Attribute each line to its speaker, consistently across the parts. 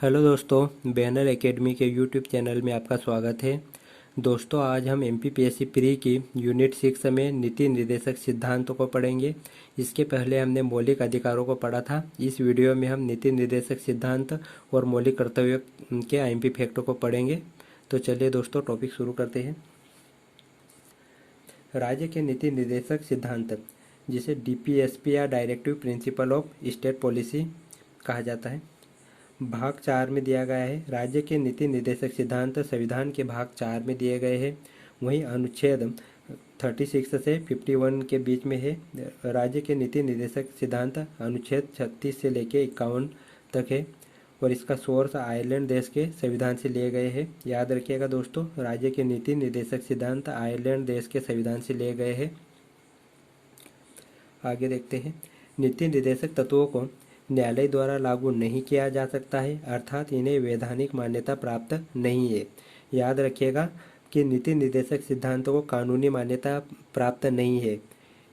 Speaker 1: Hello दोस्तों, banner academy के YouTube channel में आपका स्वागत है। दोस्तों, आज हम एमपीपीएससी प्री की यूनिट 6 में नीति निर्देशक सिद्धांतों को पढ़ेंगे। इसके पहले हमने मौलिक अधिकारों को पढ़ा था। इस वीडियो में हम नीति निर्देशक सिद्धांत और मौलिक कर्तव्यों के आईएमपी फैक्टों को पढ़ेंगे। तो चलिए दोस्तों, टॉपिक शुरू करते हैं। राज्य के नीति निर्देशक सिद्धांत, जिसे डीपीएसपी या directive principle of state policy कहा जाता है, भाग 4 में दिया गया है। राज्य के नीति निर्देशक सिद्धांत संविधान के भाग 4 में दिए गए हैं। वहीं अनुच्छेद 36 से 51 के बीच में है। राज्य के नीति निर्देशक सिद्धांत अनुच्छेद 36 से लेकर 51 तक है और इसका सोर्स आयरलैंड देश के संविधान से लिए गए हैं। याद रखिएगा दोस्तों, राज्य के नीति निर्देशक सिद्धांत आयरलैंड देश के संविधान से लिए गए हैं। आगे देखते हैं। नीति निर्देशक तत्वों को न्यायालय द्वारा लागू नहीं किया जा सकता है, अर्थात इन्हें वैधानिक मान्यता प्राप्त नहीं है। याद रखिएगा कि नीति निर्देशक सिद्धांतों को कानूनी मान्यता प्राप्त नहीं है।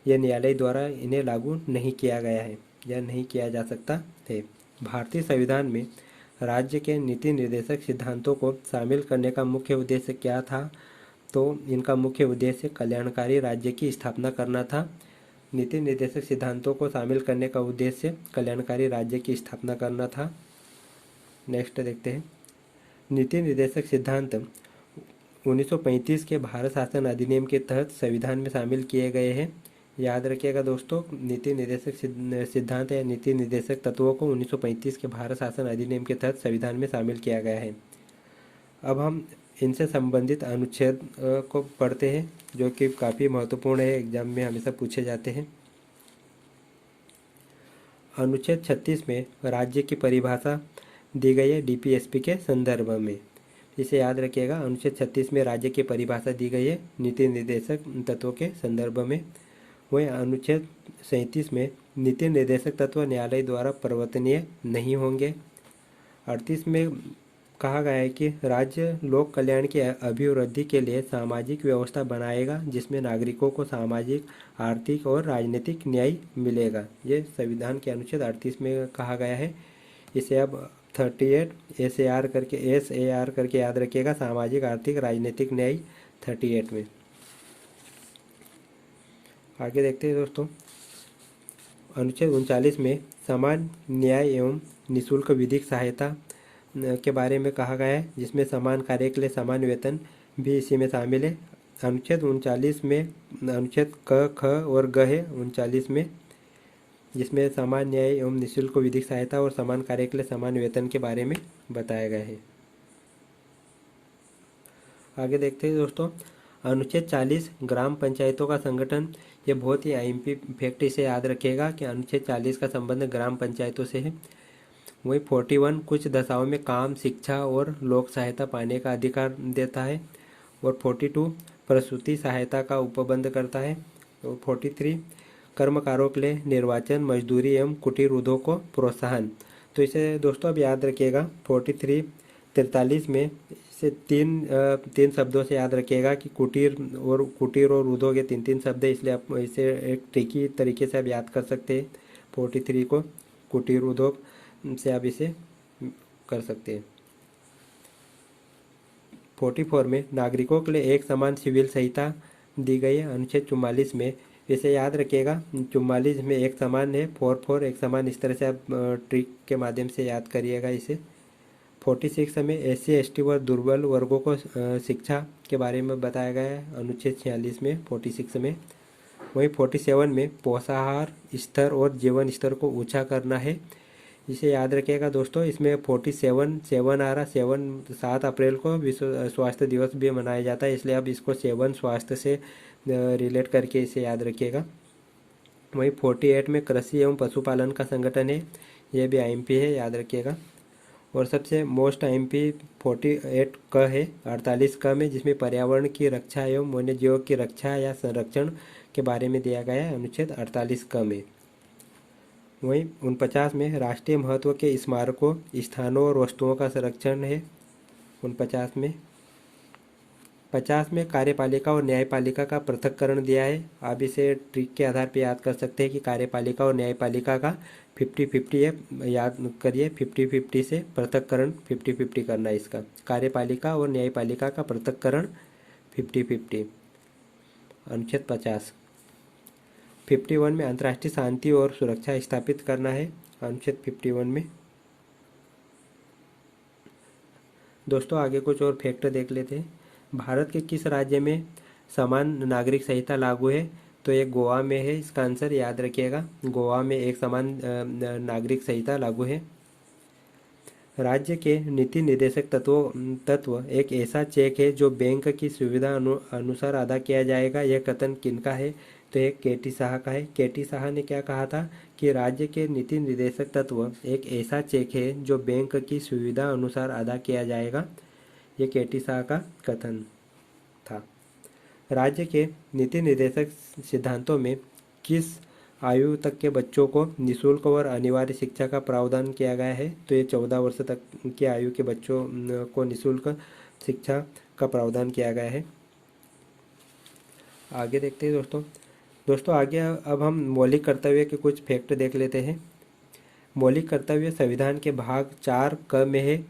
Speaker 1: यह न्यायालय द्वारा इन्हें लागू नहीं किया गया है या नहीं किया जा सकता है। भारतीय संविधान में राज्य के नीति निर्देशक सिद्धांतों को शामिल करने का मुख्य उद्देश्य क्या था? तो इनका मुख्य उद्देश्य कल्याणकारी राज्य की स्थापना करना था। नीति निर्देशक सिद्धांतों को शामिल करने का उद्देश्य कल्याणकारी राज्य की स्थापना करना था। नेक्स्ट देखते हैं। नीति निर्देशक सिद्धांत 1935 के भारत शासन अधिनियम के तहत संविधान में शामिल किए गए हैं। याद रखिएगा दोस्तों, नीति निर्देशक सिद्धांत या नीति निर्देशक तत्वों को 1935 के भारत शासन अधिनियम के तहत संविधान में शामिल किया गया है। अब हम इनसे संबंधित अनुच्छेद को पढ़ते हैं, जो कि काफ़ी महत्वपूर्ण है, एग्जाम में हमेशा पूछे जाते हैं। अनुच्छेद 36 में राज्य की परिभाषा दी गई है डीपीएसपी के संदर्भ में। इसे याद रखिएगा, अनुच्छेद 36 में राज्य की परिभाषा दी गई है नीति निर्देशक तत्वों के संदर्भ में। वहीं अनुच्छेद 37 में नीति निर्देशक तत्व न्यायालय द्वारा परिवर्तनीय नहीं होंगे। 38 में कहा गया है कि राज्य लोक कल्याण की अभिवृद्धि के लिए सामाजिक व्यवस्था बनाएगा जिसमें नागरिकों को सामाजिक, आर्थिक और राजनीतिक न्याय मिलेगा। ये संविधान के अनुच्छेद 38 में कहा गया है। इसे अब 38 एस ए आर करके याद रखिएगा, सामाजिक, आर्थिक, राजनीतिक न्याय 38 में। आगे देखते हैं दोस्तों। अनुच्छेद 39 में समान न्याय एवं निःशुल्क विधिक सहायता के बारे में कहा गया है, जिसमें समान कार्य के लिए समान वेतन भी इसी में शामिल है। अनुच्छेद 39 में अनुच्छेद क, ख और ग है 39 में, जिसमें समान न्याय एवं निःशुल्क विधिक सहायता और समान कार्य के लिए समान वेतन के बारे में बताया गया है। आगे देखते हैं दोस्तों। अनुच्छेद 40 ग्राम पंचायतों का संगठन, ये बहुत ही आईएमपी फैक्ट, इसे याद रखिएगा कि अनुच्छेद 40 का संबंध ग्राम पंचायतों से है। वही 41 कुछ दशाओं में काम, शिक्षा और लोक सहायता पाने का अधिकार देता है और 42 प्रसूति सहायता का उपबंध करता है और 43 कर्मकारों के लिए निर्वाचन, मजदूरी एवं कुटीर उद्योग को प्रोत्साहन। तो इसे दोस्तों अब याद रखिएगा, 43 में इसे तीन शब्दों से याद रखिएगा कि कुटीर और उद्योग, ये तीन शब्द है, इसलिए आप इसे एक ट्रिकी तरीके से आप याद कर सकते हैं। 43 को कुटीर उद्योग से आप इसे कर सकते हैं। 44 में नागरिकों के लिए एक समान सिविल संहिता दी गई है अनुच्छेद 44 में। इसे याद रखिएगा, 44 में एक समान है, 44 एक समान, इस तरह से आप ट्रिक के माध्यम से याद करिएगा इसे। 46 में SC ST व दुर्बल वर्गों को शिक्षा के बारे में बताया गया है अनुच्छेद 46 में 46 में। वहीं 47 में पोषाहार स्तर और जीवन स्तर को ऊंचा करना है। इसे याद रखिएगा दोस्तों, इसमें 47 आ रहा, 7 अप्रैल को विश्व स्वास्थ्य दिवस भी मनाया जाता है, इसलिए अब इसको 7 स्वास्थ्य से रिलेट करके इसे याद रखिएगा। वहीं 48 में कृषि एवं पशुपालन का संगठन है, यह भी आईएमपी है, याद रखिएगा। और सबसे मोस्ट आईएमपी 48 क है 48 क में, जिसमें पर्यावरण की रक्षा एवं वन्यजीवों की रक्षा या संरक्षण के बारे में दिया गया है अनुच्छेद 48 क में। वहीं 49 में राष्ट्रीय महत्व के स्मारकों, स्थानों और वस्तुओं का संरक्षण है 49 में। 50 में कार्यपालिका और न्यायपालिका का पृथक्करण दिया है। आप इसे ट्रिक के आधार पर याद कर सकते हैं कि कार्यपालिका और न्यायपालिका का 50-50 है, याद करिए 50-50 से पृथक्करण 50-50 करना है इसका। कार्यपालिका और न्यायपालिका का पृथक्करण 50-50। अनुच्छेद 50। 51 में अंतर्राष्ट्रीय शांति और सुरक्षा स्थापित करना है, अनुच्छेद 51 में। दोस्तों आगे कुछ और फैक्ट देख लेते हैं। भारत के किस राज्य में समान नागरिक संहिता लागू है? तो ये गोवा में है, इसका आंसर याद रखिएगा। गोवा में एक समान नागरिक संहिता लागू है। राज्य के नीति निर्देशक तत्व एक ऐसा चेक है जो बैंक की सुविधा अनुसार अदा किया जाएगा। यह कथन किनका है? तो एक के.टी. शाह का है। के.टी. शाह ने क्या कहा था कि राज्य के नीति निर्देशक तत्व एक ऐसा चेक है जो बैंक की सुविधा अनुसार अदा किया जाएगा। ये के.टी. शाह का कथन था। राज्य के नीति निर्देशक सिद्धांतों में किस आयु तक के बच्चों को निःशुल्क और अनिवार्य शिक्षा का प्रावधान किया गया है? तो ये 14 वर्ष तक की आयु के बच्चों को निःशुल्क शिक्षा का प्रावधान किया गया है। आगे देखते हैं दोस्तों आगे अब हम मौलिक कर्तव्य के कुछ फैक्ट देख लेते हैं। मौलिक कर्तव्य संविधान के भाग 4 क में है।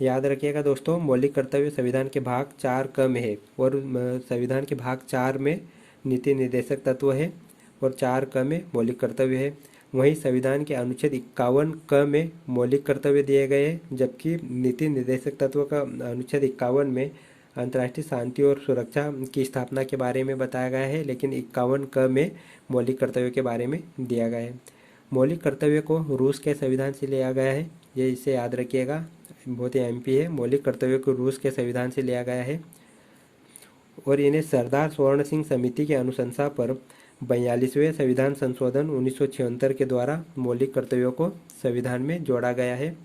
Speaker 1: याद रखिएगा दोस्तों, मौलिक कर्तव्य संविधान के भाग 4 क में है और संविधान के भाग 4 में नीति निर्देशक तत्व है और 4 क में मौलिक कर्तव्य है। वहीं संविधान के अनुच्छेद 51 क में मौलिक कर्तव्य दिए गए हैं, जबकि नीति निर्देशक तत्व का अनुच्छेद 51 में अंतर्राष्ट्रीय शांति और सुरक्षा की स्थापना के बारे में बताया गया है, लेकिन 51 क में मौलिक कर्तव्य के बारे में दिया गया है। मौलिक कर्तव्य को रूस के संविधान से लिया गया है, ये इसे याद रखिएगा, बहुत ही एमपी है। मौलिक कर्तव्य को रूस के संविधान से लिया गया है और इन्हें सरदार स्वर्ण सिंह समिति की अनुशंसा पर 42वें संविधान संशोधन 1976 के द्वारा मौलिक कर्तव्यों को संविधान में जोड़ा गया है।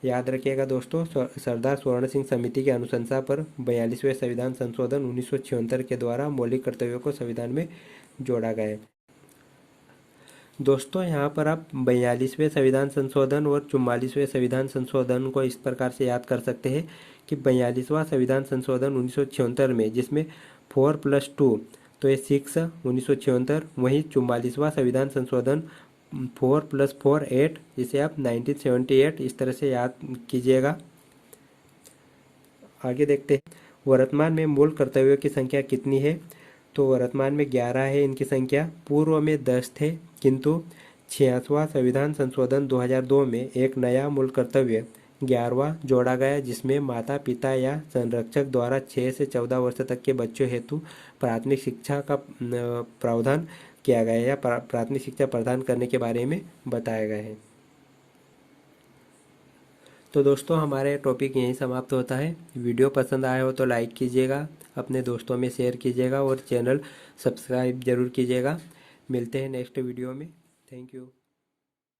Speaker 1: याद रखिएगा दोस्तों, सरदार स्वर्ण सिंह समिति की अनुशंसा पर 42वें संविधान संशोधन 1976 के द्वारा मौलिक कर्तव्यों को संविधान में जोड़ा गया है। दोस्तों यहाँ पर आप 42वें संविधान संशोधन और 44वें संविधान संशोधन को इस प्रकार से याद कर सकते हैं कि 42वां संविधान संशोधन 1976 में, जिसमें 4+2 तो ये 6 1976, वहीं 44वां संविधान संशोधन 4+4 8, जिसे आप 1978 इस तरह से याद कीजिएगा। आगे देखते हैं वर्तमान में मूल कर्तव्यों की संख्या कितनी है? तो वर्तमान में 11 है इनकी संख्या। पूर्व में 10 थे, किंतु 86वां संविधान संशोधन 2002 में एक नया मूल कर्तव्य 11वां जोड़ा गया, जिसमें माता पिता या संरक्षक द्वारा 6 से 14 वर्ष तक के बच्चों हेतु प्राथमिक शिक्षा का प्रावधान किया गया है या प्राथमिक शिक्षा प्रदान करने के बारे में बताया गया है। तो दोस्तों हमारे टॉपिक यहीं समाप्त होता है। वीडियो पसंद आया हो तो लाइक कीजिएगा, अपने दोस्तों में शेयर कीजिएगा और चैनल सब्सक्राइब जरूर कीजिएगा। मिलते हैं नेक्स्ट वीडियो में। Thank you.